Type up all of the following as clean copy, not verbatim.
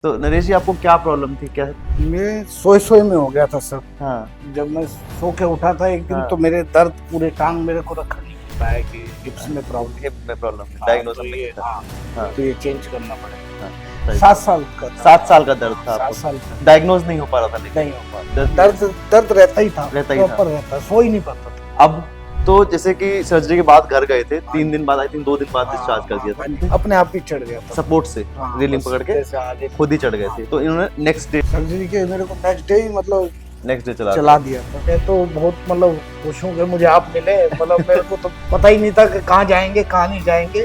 तो नरेश जी आपको क्या प्रॉब्लम थी क्या? मैं सोए में हो गया था सर। हाँ जब मैं सो के उठा था एक दिन हाँ। तो मेरे दर्द पूरे टांग मेरे को रखा नहीं पाया कि हिप्स में प्रॉब्लम हिप में प्रॉब्लम है। डायग्नोज तो हमने ये किया था। हाँ हाँ तो ये चेंज करना पड़ेगा। हाँ 7 साल का था। 7 साल का दर्द था 7 आपको, साल का डायग्नोज नहीं हो पा रहा था लेकिन नहीं हो पाता। दर्द दर्द रहता ही था, रहता ही था। प्रॉपर रहता, सो ही नहीं पाता था। अब तो जैसे कि सर्जरी के बाद घर गए थे 3 दिन बाद, आई थिंक 2 दिन बाद डिस्चार्ज कर दिया था अपने आप ही चढ़ गया था सपोर्ट से, हाँ, रेलिंग बस पकड़ के जैसे आगे खुद ही चढ़ गए थे। तो इन्होंने नेक्स्ट डे सर्जरी के मेरे को नेक्स्ट डे ही मतलब नेक्स्ट डे चला दिया था। मैं तो बहुत मतलब खुश हूँ कि मुझे आप मिले। मतलब मेरे को तो पता ही नहीं था कि कहाँ जाएंगे कहाँ नहीं जाएंगे।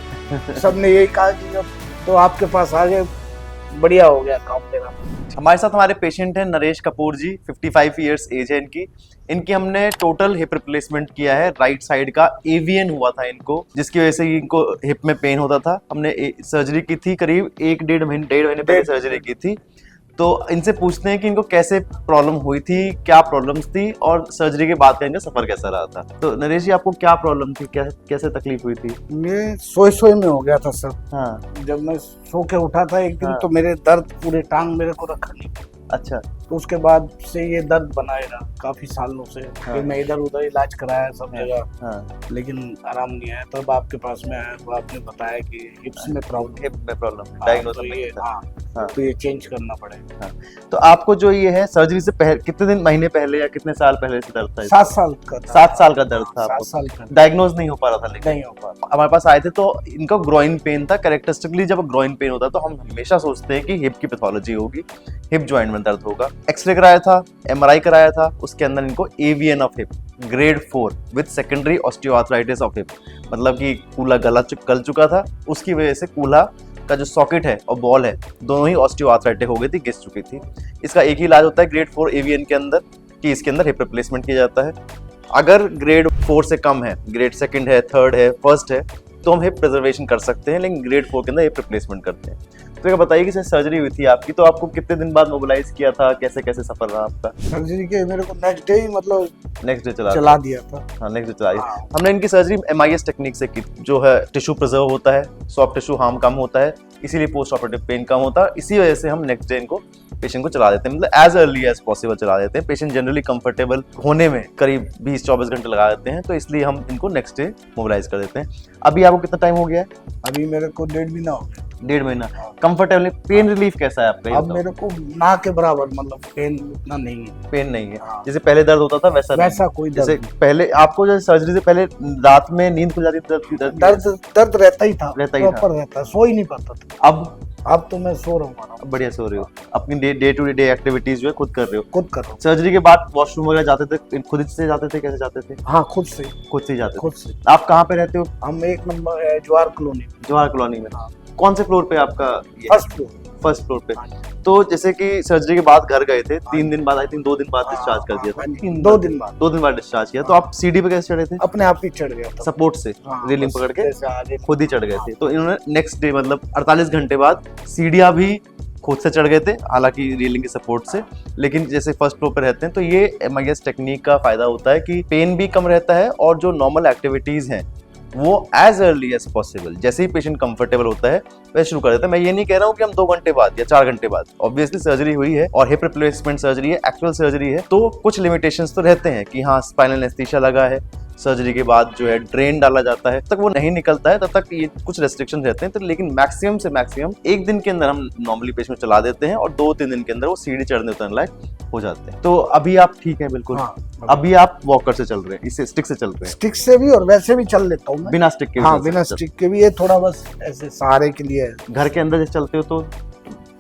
सबने यही कहा कि अब तो आपके पास आ गए, बढ़िया हो गया काम मेरा। हमारे साथ हमारे पेशेंट हैं नरेश कपूर जी, 55 इयर्स एज है इनकी हमने टोटल हिप रिप्लेसमेंट किया है। राइट साइड का एवीएन हुआ था इनको, जिसकी वजह से इनको हिप में पेन होता था। हमने सर्जरी की थी करीब 1-1.5 महीने पहले सर्जरी की थी। तो इनसे पूछते हैं कि इनको कैसे प्रॉब्लम हुई थी, क्या प्रॉब्लम्स थी और सर्जरी के बाद का इनका सफर कैसा रहा था। तो नरेश जी आपको क्या प्रॉब्लम थी, कैसे तकलीफ हुई थी? मैं सोए में हो गया था सर। हाँ जब मैं सो के उठा था एक दिन हाँ। तो मेरे दर्द पूरे टांग मेरे को रखा नहीं। अच्छा तो उसके बाद से ये दर्द बनाए रहा काफी सालों से। हाँ। फिर मैं इधर उधर इलाज कराया सब जगह, हाँ लेकिन आराम नहीं आया। तब आपके पास में आया तो आपने बताया कि हिप्स में प्रॉब्लम हिप में प्रॉब्लम है। डायग्नोज तो हमने ये किया था। हाँ। तो ये चेंज करना पड़ेगा। तो आपको जो ये है सर्जरी से पहले कितने दिन महीने पहले या कितने साल पहले से दर्द था? 7 साल का था। 7 साल का दर्द था 7 आपको, साल का डायग्नोज नहीं हो पा रहा था लेकिन नहीं हो पाता। हमारे पास आए थे तो इनका ग्रोइन पेन था। कैरेक्टरिस्टिकली जब ग्रोइन पेन होता है तो हम हमेशा सोचते हैं कि हिप की पैथोलॉजी होगी, हिप जॉइंट में दर्द होगा। एक्सरे कराया था, एमआरआई कराया था, उसके अंदर इनको AVN of hip grade 4 with secondary osteoarthritis of hip, मतलब कि कूल्हा गल चुका था, उसकी वजह से कूल्हा का जो सॉकेट है और बॉल है दोनों ही ऑस्टियोआर्थराइटिस हो गई थी, घिस चुकी थी। इसका एक ही इलाज होता है ग्रेड 4 एवीएन के अंदर कि इसके अंदर हिप रिप्लेसमेंट किया जाता है। अगर ग्रेड 4 से कम है, ग्रेड 2 है, 3 है, 1 है, तो हम हिप प्रिजर्वेशन कर सकते हैं, लेकिन ग्रेड 4 के अंदर हिप रिप्लेसमेंट करते हैं। तो ये बताइए कि सर्जरी हुई थी आपकी, तो आपको कितने दिन बाद मोबिलाइज किया था, कैसे कैसे सफर रहा आपका? सर्जरी के मेरे को नेक्स्ट डे ही मतलब नेक्स्ट डे चला दिया था। हाँ नेक्स्ट डे चला दिया। हमने इनकी सर्जरी MIS टेक्निक से की, जो है टिश्यू प्रिजर्व होता है, सॉफ्ट टिश्यू हार्म कम होता है, इसीलिए पोस्ट ऑपरेटिव पेन कम होता है। इसी वजह से हम नेक्स्ट डे इनको पेशेंट को चला देते हैं, मतलब एज अर्ली एज पॉसिबल चला देते हैं। पेशेंट जनरली कंफर्टेबल होने में करीब 20-24 घंटे लगा देते हैं, तो इसलिए हम इनको नेक्स्ट डे मोबिलाइज कर देते हैं। अभी आपको कितना टाइम हो गया है? अभी मेरे को 1.5 महीना हो गया। 1.5 महीना। कंफर्टेबल पेन रिलीफ कैसा है आपका? अब मेरे को ना के बराबर मतलब पेन उतना नहीं है। पेन नहीं है, जैसे पहले दर्द होता था वैसा नहीं। वैसा कोई जैसे दर्द नहीं। पहले आपको जैसे सर्जरी से पहले रात में नींद खुल जाती थी, दर्द रहता ही था, रहता ही था। प्रॉपर रहता, सो ही नहीं पाता था। अब तो मैं सो रहा हूँ, अब बढ़िया सो रहे हो, अपनी डे टू डे एक्टिविटीज जो है खुद कर रहे हो। खुद कर रहा हूँ। सर्जरी के बाद वॉशरूम वगैरह जाते थे, खुद से जाते थे, कैसे जाते थे? हाँ खुद से ही जाते खुद थे। से। आप कहाँ पे रहते हो? हम 1 number Jawahar colony, Jawahar colony में। हाँ। कौन से फ्लोर पे आपका? फर्स्ट फ्लोर पे। हाँ। तो जैसे कि सर्जरी के बाद घर गए थे 3 दिन बाद, आई थिंक 2 दिन बाद डिस्चार्ज कर दिया था। 2 दिन बाद 2 दिन बाद डिस्चार्ज किया। तो आप सीढ़ी पे कैसे चढ़े थे? अपने आप ही चढ़ गया था, सपोर्ट से, हाँ, रेलिंग बस पकड़ के जैसे आगे खुद ही चढ़ गए थे। तो इन्होंने नेक्स्ट डे मतलब 48 घंटे बाद सीढ़ियाँ भी खुद से चढ़ गए थे, हालांकि रेलिंग के सपोर्ट से। लेकिन जैसे फर्स्ट फ्लोर पर रहते हैं तो ये MIS टेक्निक का फायदा होता है कि पेन भी कम रहता है और जो नॉर्मल एक्टिविटीज हैं वो एज अर्ली एज पॉसिबल, जैसे ही पेशेंट कंफर्टेबल होता है वैसे शुरू कर देता है। मैं ये नहीं कह रहा हूँ कि हम 2 घंटे बाद या 4 घंटे बाद, ऑब्वियसली सर्जरी हुई है और हिप रिप्लेसमेंट सर्जरी है, एक्चुअल सर्जरी है, तो कुछ लिमिटेशंस तो रहते हैं कि हाँ स्पाइनल एनेस्थीसिया लगा है, सर्जरी के बाद जो है ड्रेन डाला जाता है, तब तक वो नहीं निकलता है, तब तक ये कुछ रेस्ट्रिक्शन रहते हैं। तो लेकिन मैक्सिमम से मैक्सिमम 1 दिन के अंदर हम नॉर्मली पेशेंट चला देते हैं और 2-3 दिन के अंदर वो सीढ़ी चढ़ने उतरने लायक हो जाते हैं। तो अभी आप ठीक है बिल्कुल? हाँ, अभी आप वॉकर से चल रहे हैं, इससे स्टिक से चल रहे हैं? स्टिक से भी और वैसे भी चल लेता हूँ मैं, बिना स्टिक के? हाँ बिना स्टिक के भी, ये थोड़ा बस ऐसे सहारे के लिए है। घर के अंदर जैसे चलते हो तो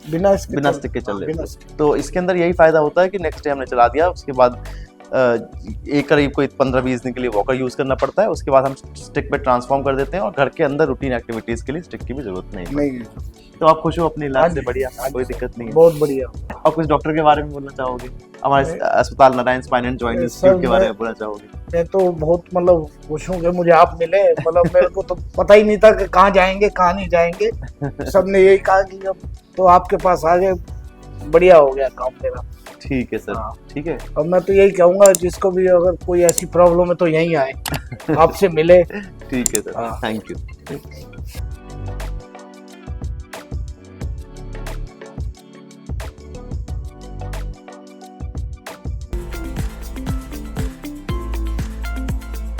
बिना स्टिक के चल रहे बिना हो। स्टिक। तो इसके अंदर यही फायदा होता है कि नेक्स्ट डे हमने चला दिया, उसके बाद एक करीब कोई 15-20 दिन के लिए वॉकर यूज करना पड़ता है, उसके बाद हम स्टिक पे ट्रांसफॉर्म कर देते हैं और घर के अंदर रूटीन एक्टिविटीज के लिए स्टिक की भी जरूरत नहीं। तो आप खुश हो अपने इलाज से? बढ़िया, कोई दिक्कत नहीं है? बहुत बढ़िया। और कुछ डॉक्टर के बारे में बोलना चाहोगे? हमारे अस्पताल Narayan spine and joint institute के बारे में बोलना चाहोगे? मैं तो बहुत मतलब खुश हूँ कि मुझे आप मिले। मतलब मेरे को तो पता ही नहीं था कि कहाँ जाएंगे कहाँ नहीं जाएंगे। सबने यही कहा कि अब तो आपके पास आ गए, बढ़िया हो गया काम मेरा। ठीक है सर, ठीक है। अब मैं तो यही कहूँगा जिसको भी अगर कोई ऐसी प्रॉब्लम है तो यहीं आए, आपसे मिले। ठीक है सर, थैंक यू।